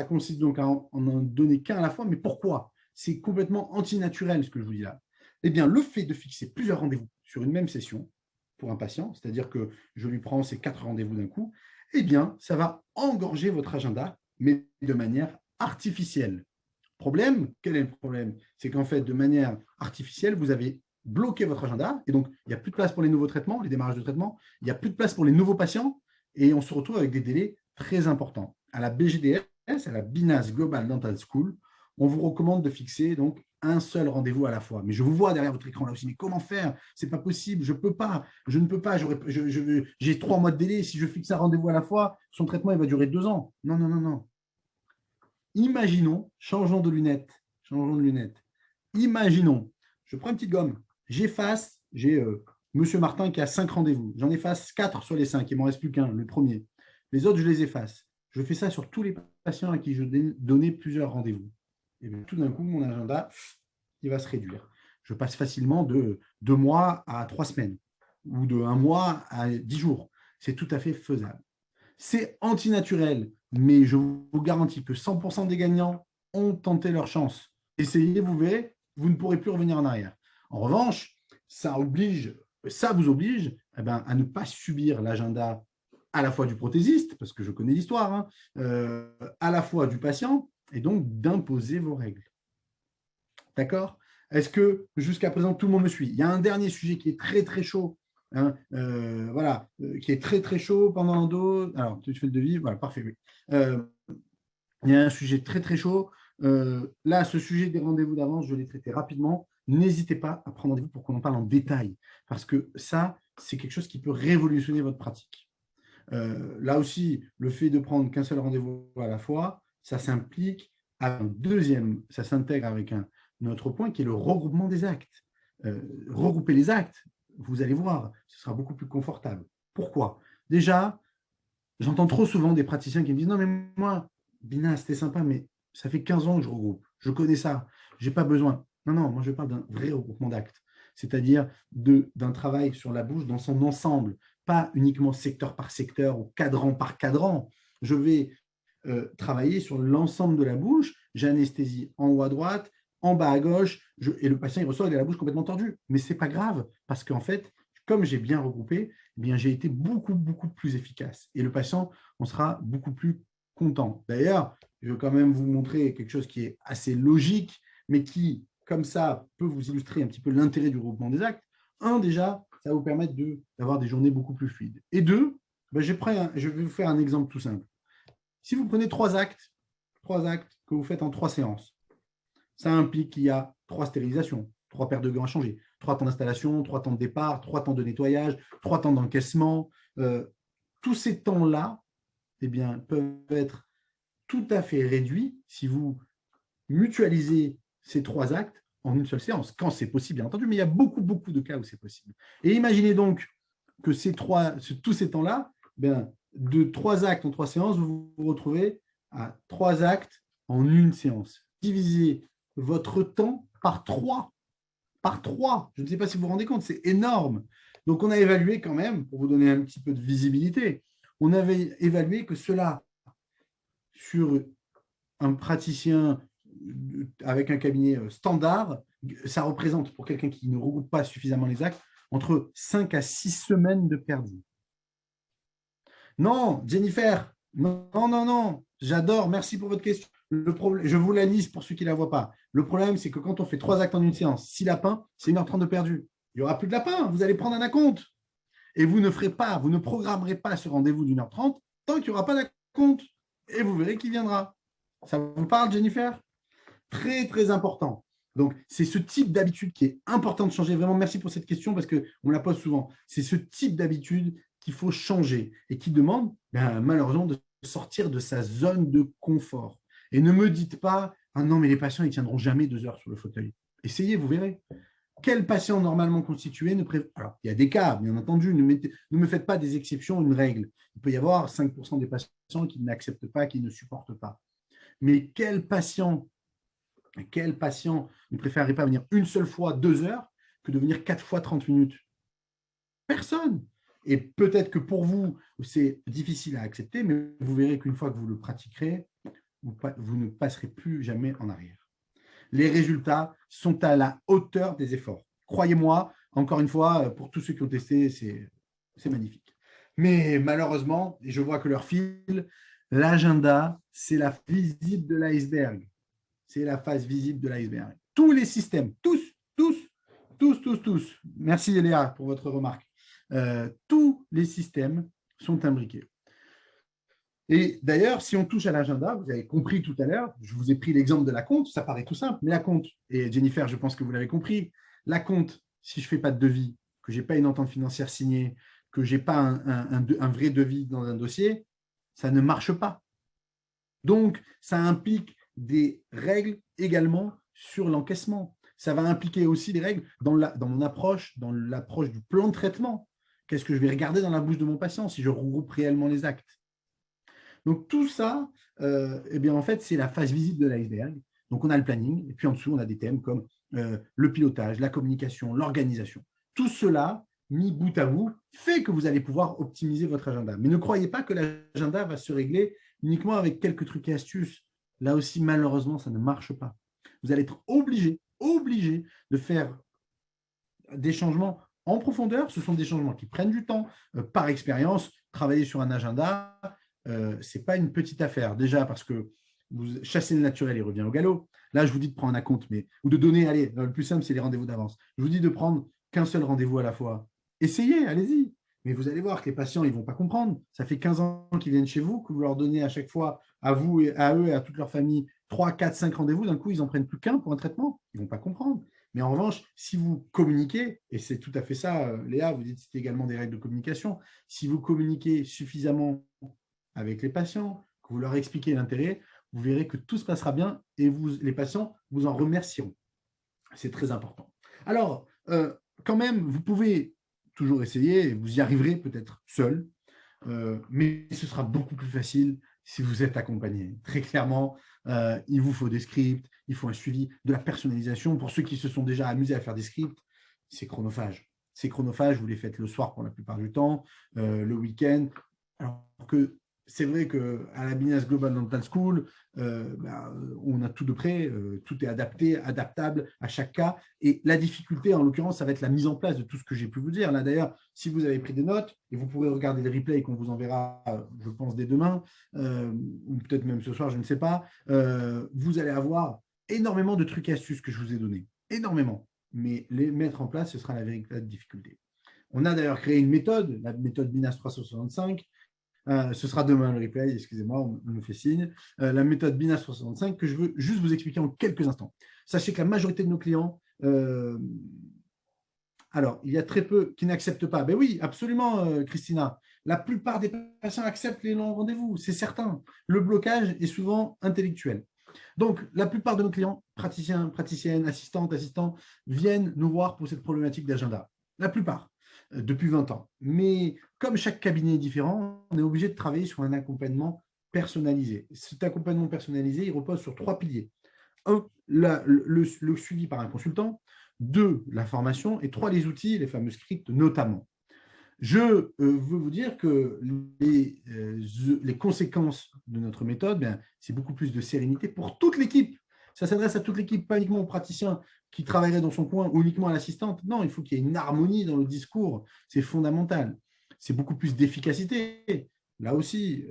[SPEAKER 1] consiste donc à en donner qu'un à la fois, mais pourquoi? C'est complètement antinaturel ce que je vous dis là. Eh bien, le fait de fixer plusieurs rendez-vous sur une même session pour un patient, c'est-à-dire que je lui prends ces 4 rendez-vous d'un coup, eh bien, ça va engorger votre agenda, mais de manière artificielle. Problème, quel est le problème? C'est qu'en fait, de manière artificielle, vous avez bloquer votre agenda. Et donc, il n'y a plus de place pour les nouveaux traitements, les démarrages de traitement. Il n'y a plus de place pour les nouveaux patients. Et on se retrouve avec des délais très importants. À la BGDS, à la Binas Global Dental School, on vous recommande de fixer donc un seul rendez-vous à la fois. Mais je vous vois derrière votre écran là aussi. Mais comment faire? C'est pas possible. Je peux pas. Je ne peux pas. J'ai 3 mois de délai. Si je fixe un rendez-vous à la fois, son traitement il va durer 2 ans. Non, non, non, non. Imaginons, changeons de lunettes. Changeons de lunettes. Imaginons, je prends une petite gomme. J'efface. J'ai Monsieur Martin qui a 5 rendez-vous. J'en efface 4 sur les 5. Il m'en reste plus qu'un, le premier. Les autres, je les efface. Je fais ça sur tous les patients à qui je donnais plusieurs rendez-vous. Et bien, tout d'un coup, mon agenda, il va se réduire. Je passe facilement de 2 mois à 3 semaines ou de 1 mois à 10 jours. C'est tout à fait faisable. C'est antinaturel, mais je vous garantis que 100% des gagnants ont tenté leur chance. Essayez, vous verrez, vous ne pourrez plus revenir en arrière. En revanche, ça vous oblige à ne pas subir l'agenda à la fois du prothésiste, parce que je connais l'histoire, à la fois du patient, et donc d'imposer vos règles. D'accord? Est-ce que jusqu'à présent, tout le monde me suit? Il y a un dernier sujet qui est très, très chaud, qui est très, très chaud pendant l'endo. Alors, tu fais le devis, voilà, parfait. Oui. Il y a un sujet très, très chaud. Là, ce sujet des rendez-vous d'avance, je l'ai traité rapidement. N'hésitez pas à prendre rendez-vous pour qu'on en parle en détail, parce que ça, c'est quelque chose qui peut révolutionner votre pratique. Là aussi, le fait de prendre qu'un seul rendez-vous à la fois, ça s'implique à un deuxième, ça s'intègre avec un autre point qui est le regroupement des actes. Regrouper les actes, vous allez voir, ce sera beaucoup plus confortable. Pourquoi? Déjà, j'entends trop souvent des praticiens qui me disent non, mais moi, Bina, c'était sympa, mais ça fait 15 ans que je regroupe. Je connais ça. Je n'ai pas besoin. Non, non, moi, je parle d'un vrai regroupement d'actes, c'est-à-dire d'un travail sur la bouche dans son ensemble, pas uniquement secteur par secteur ou cadran par cadran. Je vais travailler sur l'ensemble de la bouche. J'anesthésie en haut à droite, en bas à gauche, et le patient il ressort, il a la bouche complètement tordue. Mais ce n'est pas grave, parce qu'en fait, comme j'ai bien regroupé, eh bien, j'ai été beaucoup, beaucoup plus efficace. Et le patient, on sera beaucoup plus content. D'ailleurs, je veux quand même vous montrer quelque chose qui est assez logique, mais qui, comme ça, peut vous illustrer un petit peu l'intérêt du regroupement des actes. Un, déjà, ça va vous permettre d'avoir des journées beaucoup plus fluides. Et deux, je vais vous faire un exemple tout simple. Si vous prenez 3 actes que vous faites en 3 séances, ça implique qu'il y a 3 stérilisations, 3 paires de gants à changer, 3 temps d'installation, 3 temps de départ, 3 temps de nettoyage, 3 temps d'encaissement. Tous ces temps-là peuvent être tout à fait réduits si vous mutualisez ces 3 actes en une seule séance, quand c'est possible, bien entendu, mais il y a beaucoup, beaucoup de cas où c'est possible. Et imaginez donc que tous ces temps-là, de 3 actes en 3 séances, vous vous retrouvez à 3 actes en une séance. Divisez votre temps par 3. Par 3. Je ne sais pas si vous vous rendez compte, c'est énorme. Donc, on a évalué quand même, pour vous donner un petit peu de visibilité, on avait évalué que cela, sur un praticien avec un cabinet standard, ça représente, pour quelqu'un qui ne regroupe pas suffisamment les actes, entre 5 à 6 semaines de perdu. Non, Jennifer, non, non, non, j'adore, merci pour votre question. Je vous la lise pour ceux qui ne la voient pas. Le problème, c'est que quand on fait 3 actes en une séance, 6 lapins, c'est 1h30 de perdu. Il n'y aura plus de lapins, vous allez prendre un acompte. Et vous ne programmerez pas ce rendez-vous d'1h30 tant qu'il n'y aura pas d'acompte. Et vous verrez qui viendra. Ça vous parle, Jennifer? Très, très important. Donc, c'est ce type d'habitude qui est important de changer. Vraiment, merci pour cette question parce qu'on me la pose souvent. C'est ce type d'habitude qu'il faut changer et qui demande, malheureusement, de sortir de sa zone de confort. Et ne me dites pas, ah non, mais les patients, ils ne tiendront jamais 2 heures sur le fauteuil. Essayez, vous verrez. Quel patient normalement constitué ne prévoit… Alors, il y a des cas, bien entendu, ne me faites pas des exceptions, une règle. Il peut y avoir 5% des patients qui n'acceptent pas, qui ne supportent pas. Mais quel patient ne préférerait pas venir une seule fois 2 heures que de venir 4 fois 30 minutes? Personne. Et peut-être que pour vous, c'est difficile à accepter, mais vous verrez qu'une fois que vous le pratiquerez, vous ne passerez plus jamais en arrière. Les résultats sont à la hauteur des efforts. Croyez-moi, encore une fois, pour tous ceux qui ont testé, c'est magnifique. Mais malheureusement, et je vois que l'heure file, l'agenda, c'est la visible de l'iceberg. C'est la face visible de l'iceberg. Tous les systèmes, tous, tous, tous, tous. Merci Léa pour votre remarque. Tous les systèmes sont imbriqués. Et d'ailleurs, si on touche à l'agenda, vous avez compris tout à l'heure, je vous ai pris l'exemple de la compte, ça paraît tout simple, mais la compte, et Jennifer, je pense que vous l'avez compris, la compte, si je ne fais pas de devis, que je n'ai pas une entente financière signée, que je n'ai pas un vrai devis dans un dossier, ça ne marche pas. Donc, ça implique des règles également sur l'encaissement. Ça va impliquer aussi des règles dans mon approche, dans l'approche du plan de traitement. Qu'est-ce que je vais regarder dans la bouche de mon patient si je regroupe réellement les actes? Donc, tout ça, eh bien, en fait, c'est la phase visible de l'iceberg. Donc, on a le planning, et puis en dessous, on a des thèmes comme le pilotage, la communication, l'organisation. Tout cela, mis bout à bout, fait que vous allez pouvoir optimiser votre agenda. Mais ne croyez pas que l'agenda va se régler uniquement avec quelques trucs et astuces. Là aussi, malheureusement, ça ne marche pas. Vous allez être obligé de faire des changements en profondeur. Ce sont des changements qui prennent du temps. Par expérience, travailler sur un agenda, ce n'est pas une petite affaire. Déjà parce que vous chassez le naturel, il revient au galop. Là, je vous dis de prendre un compte, ou de donner, allez, le plus simple, c'est les rendez-vous d'avance. Je vous dis de prendre qu'un seul rendez-vous à la fois. Essayez, allez-y. Mais vous allez voir que les patients, ils ne vont pas comprendre. Ça fait 15 ans qu'ils viennent chez vous, que vous leur donnez à chaque fois, à vous et à eux et à toute leur famille, 3, 4, 5 rendez-vous. D'un coup, ils n'en prennent plus qu'un pour un traitement. Ils ne vont pas comprendre. Mais en revanche, si vous communiquez, et c'est tout à fait ça, Léa, vous dites que c'est également des règles de communication, si vous communiquez suffisamment avec les patients, que vous leur expliquez l'intérêt, vous verrez que tout se passera bien et les patients vous en remercieront. C'est très important. Alors, quand même, vous pouvez toujours essayer, vous y arriverez peut-être seul, mais ce sera beaucoup plus facile si vous êtes accompagné. Très clairement, il vous faut des scripts, il faut un suivi, de la personnalisation. Pour ceux qui se sont déjà amusés à faire des scripts, c'est chronophage. C'est chronophage, vous les faites le soir pour la plupart du temps, le week-end. Alors que c'est vrai qu'à la Binas Global Dental School, on a tout de près, tout est adapté, adaptable à chaque cas. Et la difficulté, en l'occurrence, ça va être la mise en place de tout ce que j'ai pu vous dire. Là, d'ailleurs, si vous avez pris des notes, et vous pourrez regarder le replay qu'on vous enverra, je pense, dès demain, ou peut-être même ce soir, je ne sais pas, vous allez avoir énormément de trucs et astuces que je vous ai donnés. Énormément. Mais les mettre en place, ce sera la véritable difficulté. On a d'ailleurs créé une méthode, la méthode BINAS 365. Ce sera demain le replay, excusez-moi, on me fait signe. La méthode BINAS 365 que je veux juste vous expliquer en quelques instants. Sachez que la majorité de nos clients, alors, il y a très peu qui n'acceptent pas. Ben oui, absolument, Christina. La plupart des patients acceptent les longs rendez-vous, c'est certain. Le blocage est souvent intellectuel. Donc, la plupart de nos clients, praticiens, praticiennes, assistantes, assistants, viennent nous voir pour cette problématique d'agenda. La plupart, depuis 20 ans. Mais comme chaque cabinet est différent, on est obligé de travailler sur un accompagnement personnalisé. Cet accompagnement personnalisé, il repose sur 3 piliers. 1, le suivi par un consultant. 2, la formation. Et 3, les outils, les fameux scripts notamment. Je veux vous dire que les conséquences de notre méthode, c'est beaucoup plus de sérénité pour toute l'équipe. Ça s'adresse à toute l'équipe, pas uniquement aux praticiens qui travailleraient dans son coin ou uniquement à l'assistante. Non, il faut qu'il y ait une harmonie dans le discours. C'est fondamental. C'est beaucoup plus d'efficacité. Là aussi,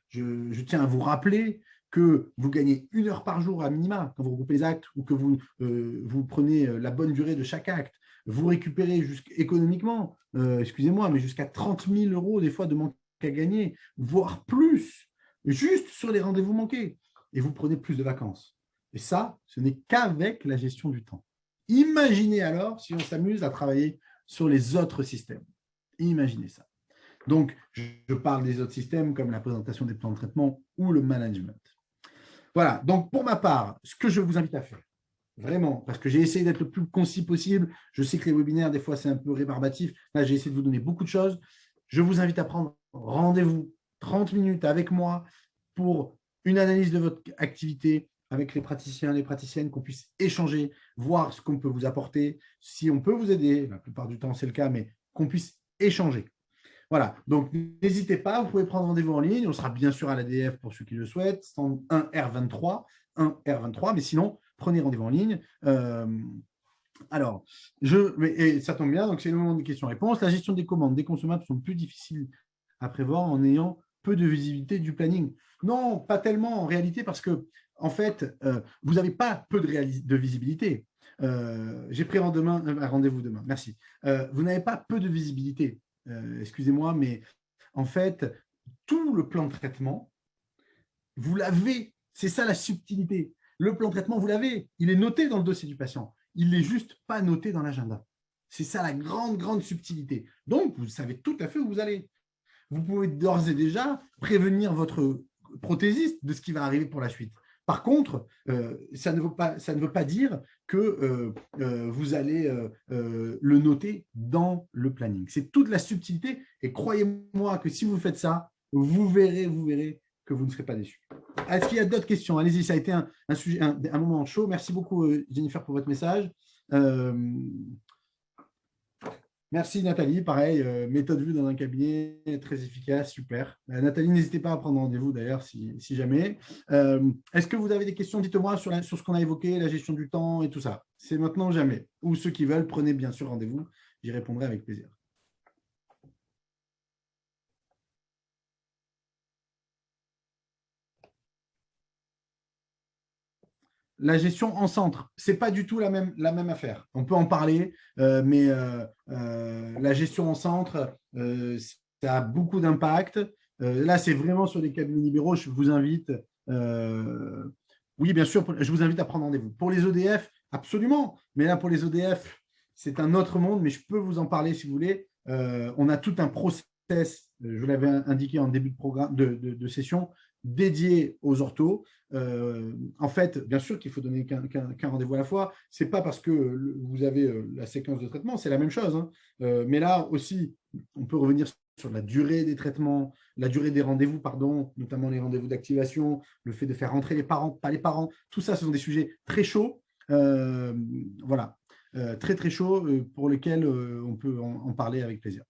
[SPEAKER 1] je tiens à vous rappeler que vous gagnez 1 heure par jour à minima quand vous regroupez les actes ou que vous prenez la bonne durée de chaque acte. Vous récupérez économiquement, excusez-moi, mais jusqu'à 30 000 € des fois de manque à gagner, voire plus, juste sur les rendez-vous manqués. Et vous prenez plus de vacances. Et ça, ce n'est qu'avec la gestion du temps. Imaginez alors si on s'amuse à travailler sur les autres systèmes. Imaginez ça. Donc, je parle des autres systèmes comme la présentation des plans de traitement ou le management. Voilà, donc pour ma part, ce que je vous invite à faire, vraiment, parce que j'ai essayé d'être le plus concis possible. Je sais que les webinaires, des fois, c'est un peu rébarbatif. Là, j'ai essayé de vous donner beaucoup de choses. Je vous invite à prendre rendez-vous 30 minutes avec moi pour une analyse de votre activité avec les praticiens, les praticiennes, qu'on puisse échanger, voir ce qu'on peut vous apporter, si on peut vous aider. La plupart du temps, c'est le cas, mais qu'on puisse échanger. Voilà, donc n'hésitez pas, vous pouvez prendre rendez-vous en ligne. On sera bien sûr à l'ADF pour ceux qui le souhaitent, stand 1R23, mais sinon, prenez rendez-vous en ligne. Alors, et ça tombe bien, donc c'est le moment des questions-réponses. La gestion des commandes des consommables sont plus difficiles à prévoir en ayant peu de visibilité du planning. Non, pas tellement en réalité, parce que, en fait, vous n'avez pas peu de visibilité. J'ai pris rendez-vous demain. Merci. Vous n'avez pas peu de visibilité. Excusez-moi, mais en fait, tout le plan de traitement, vous l'avez. C'est ça la subtilité. Le plan de traitement, vous l'avez. Il est noté dans le dossier du patient. Il n'est juste pas noté dans l'agenda. C'est ça la grande, grande subtilité. Donc, vous savez tout à fait où vous allez. Vous pouvez d'ores et déjà prévenir votre prothésiste de ce qui va arriver pour la suite. Par contre, ça ne veut pas dire que vous allez le noter dans le planning. C'est toute la subtilité et croyez-moi que si vous faites ça, vous verrez que vous ne serez pas déçus. Est-ce qu'il y a d'autres questions? Allez-y, ça a été un moment chaud. Merci beaucoup, Jennifer, pour votre message. Merci Nathalie, pareil, méthode vue dans un cabinet, très efficace, super. Nathalie, n'hésitez pas à prendre rendez-vous d'ailleurs si jamais. Est-ce que vous avez des questions? Dites-moi sur ce qu'on a évoqué, la gestion du temps et tout ça. C'est maintenant ou jamais. Ou ceux qui veulent, prenez bien sûr rendez-vous. J'y répondrai avec plaisir. La gestion en centre, ce n'est pas du tout la même affaire. On peut en parler, mais la gestion en centre, ça a beaucoup d'impact. Là, c'est vraiment sur les cabinets libéraux. Je vous invite, oui, bien sûr, je vous invite à prendre rendez-vous. Pour les EDF, absolument. Mais là, pour les EDF, c'est un autre monde, mais je peux vous en parler si vous voulez. On a tout un process, je l'avais indiqué en début de programme de session, dédié aux orthos. En fait, bien sûr qu'il faut donner qu'un rendez-vous à la fois. Ce n'est pas parce que vous avez la séquence de traitement, c'est la même chose. Hein. Mais là aussi, on peut revenir sur la durée des traitements, la durée des rendez-vous, pardon, notamment les rendez-vous d'activation, le fait de faire rentrer les parents, pas les parents. Tout ça, ce sont des sujets très chauds. Voilà, très, très chauds pour lesquels on peut en parler avec plaisir.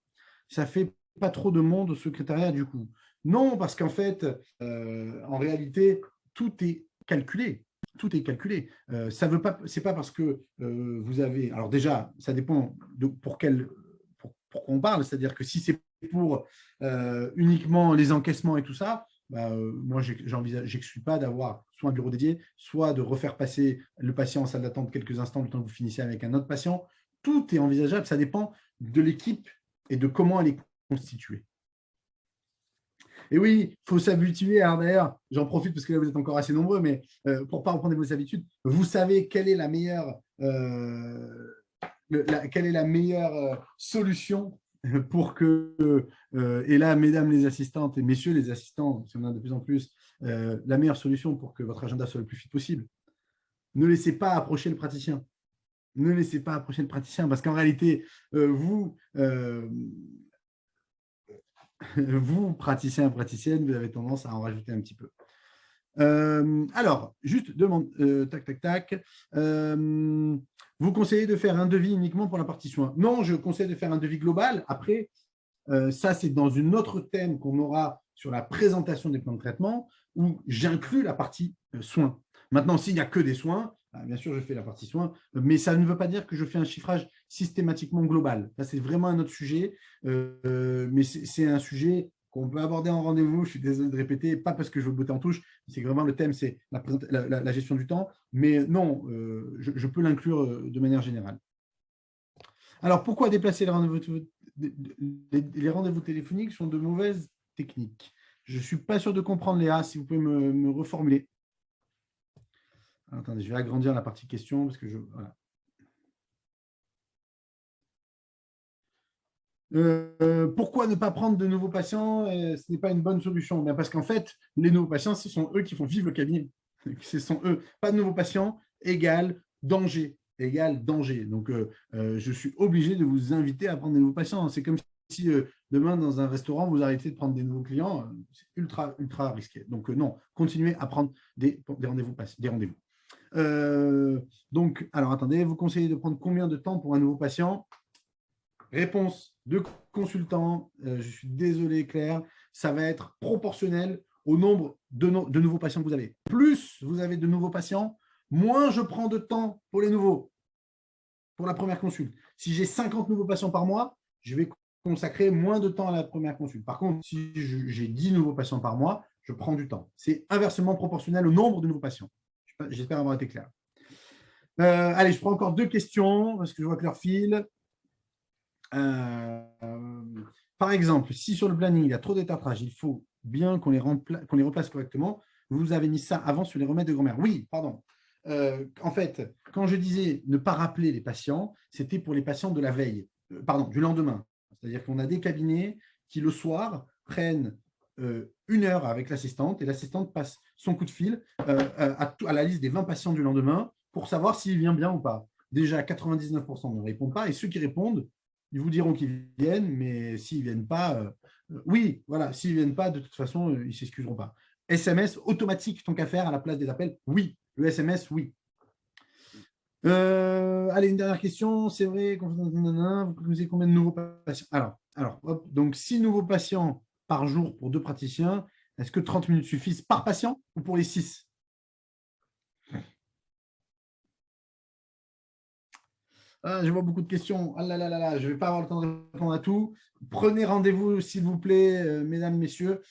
[SPEAKER 1] Ça ne fait pas trop de monde au secrétariat du coup. Non, parce qu'en fait, en réalité, tout est calculé. Tout est calculé. Ça veut pas, c'est pas parce que vous avez. Alors déjà, ça dépend de pour quoi on parle. C'est-à-dire que si c'est pour uniquement les encaissements et tout ça, moi, j'exclus pas d'avoir soit un bureau dédié, soit de refaire passer le patient en salle d'attente quelques instants le temps que vous finissez avec un autre patient. Tout est envisageable. Ça dépend de l'équipe et de comment elle est constituée. Et oui, il faut s'habituer. Alors d'ailleurs, j'en profite parce que là, vous êtes encore assez nombreux, mais pour ne pas reprendre vos habitudes, vous savez quelle est la meilleure, solution pour que, et là, mesdames les assistantes et messieurs les assistants, si on en a de plus en plus, la meilleure solution pour que votre agenda soit le plus fit possible. Ne laissez pas approcher le praticien. Ne laissez pas approcher le praticien parce qu'en réalité, vous, praticiens et praticiennes, vous avez tendance à en rajouter un petit peu. Alors, juste demande, tac. Vous conseillez de faire un devis uniquement pour la partie soins? Non, je conseille de faire un devis global. Après, ça, c'est dans une autre thème qu'on aura sur la présentation des plans de traitement où j'inclus la partie soins. Maintenant, s'il n'y a que des soins, bien sûr, je fais la partie soins, mais ça ne veut pas dire que je fais un chiffrage systématiquement global. Ça, c'est vraiment un autre sujet, mais c'est un sujet qu'on peut aborder en rendez-vous. Je suis désolé de répéter, pas parce que je veux botter en touche, c'est vraiment le thème, c'est la gestion du temps, mais non, je peux l'inclure de manière générale. Alors, pourquoi déplacer les rendez-vous? Les rendez-vous téléphoniques sont de mauvaises techniques. Je ne suis pas sûr de comprendre, Léa, si vous pouvez me reformuler. Alors, attendez, je vais agrandir la partie question parce que voilà. Pourquoi ne pas prendre de nouveaux patients? Ce n'est pas une bonne solution. Bien parce qu'en fait, les nouveaux patients, ce sont eux qui font vivre le cabinet. Ce sont eux. Pas de nouveaux patients égale danger. Donc, je suis obligé de vous inviter à prendre des nouveaux patients. C'est comme si demain, dans un restaurant, vous arrêtez de prendre des nouveaux clients. C'est ultra, ultra risqué. Donc, non, continuez à prendre des rendez-vous. Donc, alors, attendez, vous conseillez de prendre combien de temps pour un nouveau patient? Réponse de consultant, je suis désolé Claire, ça va être proportionnel au nombre de nouveaux patients que vous avez. Plus vous avez de nouveaux patients, moins je prends de temps pour les nouveaux, pour la première consulte. Si j'ai 50 nouveaux patients par mois, je vais consacrer moins de temps à la première consulte. Par contre, si j'ai 10 nouveaux patients par mois, je prends du temps. C'est inversement proportionnel au nombre de nouveaux patients. J'espère avoir été clair. Allez, je prends encore 2 questions parce que je vois que l'heure file. Par exemple, si sur le planning, il y a trop d'étartrage, il faut bien qu'on les replace correctement. Vous avez mis ça avant sur les remèdes de grand-mère. Oui, pardon. En fait, quand je disais ne pas rappeler les patients, c'était pour les patients de la veille, pardon, du lendemain. C'est-à-dire qu'on a des cabinets qui, le soir, prennent 1 heure avec l'assistante et l'assistante passe son coup de fil à la liste des 20 patients du lendemain pour savoir s'il vient bien ou pas. Déjà, 99% ne répondent pas et ceux qui répondent, ils vous diront qu'ils viennent, mais s'ils ne viennent pas, oui, voilà, s'ils ne viennent pas, de toute façon, ils ne s'excuseront pas. SMS automatique, tant qu'à faire, à la place des appels, oui. Le SMS, oui. Allez, une dernière question. C'est vrai, vous connaissez combien de nouveaux patients? Alors hop, donc 6 nouveaux patients par jour pour 2 praticiens. Est-ce que 30 minutes suffisent par patient ou pour les 6? Je vois beaucoup de questions. Ah là là là là, je ne vais pas avoir le temps de répondre à tout. Prenez rendez-vous, s'il vous plaît, mesdames, messieurs.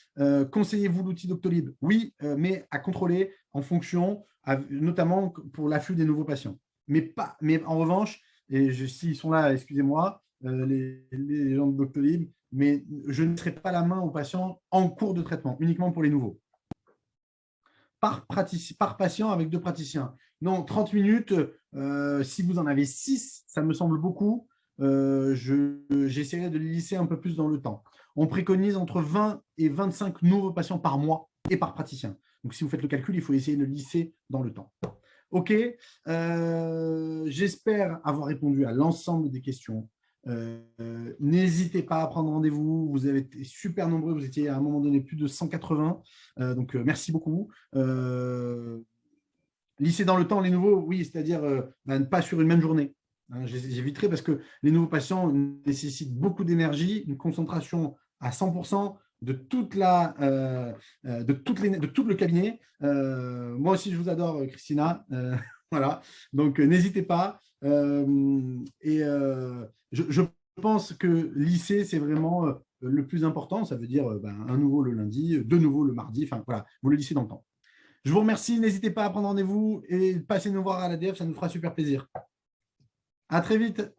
[SPEAKER 1] Conseillez-vous l'outil Doctolib? Oui, mais à contrôler en fonction, notamment pour l'afflux des nouveaux patients. Mais en revanche, et s'ils sont là, excusez-moi, les gens de Doctolib, mais je ne serai pas la main aux patients en cours de traitement, uniquement pour les nouveaux par patient avec 2 praticiens. Non, 30 minutes, si vous en avez 6, ça me semble beaucoup. J'essaierai de les lisser un peu plus dans le temps. On préconise entre 20 et 25 nouveaux patients par mois et par praticien. Donc, si vous faites le calcul, il faut essayer de lisser dans le temps. OK, j'espère avoir répondu à l'ensemble des questions. N'hésitez pas à prendre rendez-vous. Vous avez été super nombreux. Vous étiez à un moment donné plus de 180. Donc, merci beaucoup. Lisser dans le temps les nouveaux, oui, c'est-à-dire pas sur une même journée. J'éviterai parce que les nouveaux patients nécessitent beaucoup d'énergie, une concentration à 100% de tout le cabinet. Moi aussi, je vous adore, Christina. Voilà. Donc, n'hésitez pas. Je pense que lycée, c'est vraiment le plus important. Ça veut dire un nouveau le lundi, 2 nouveaux le mardi. Enfin, voilà, vous le lissez dans le temps. Je vous remercie. N'hésitez pas à prendre rendez-vous et passez nous voir à l'ADF. Ça nous fera super plaisir. À très vite.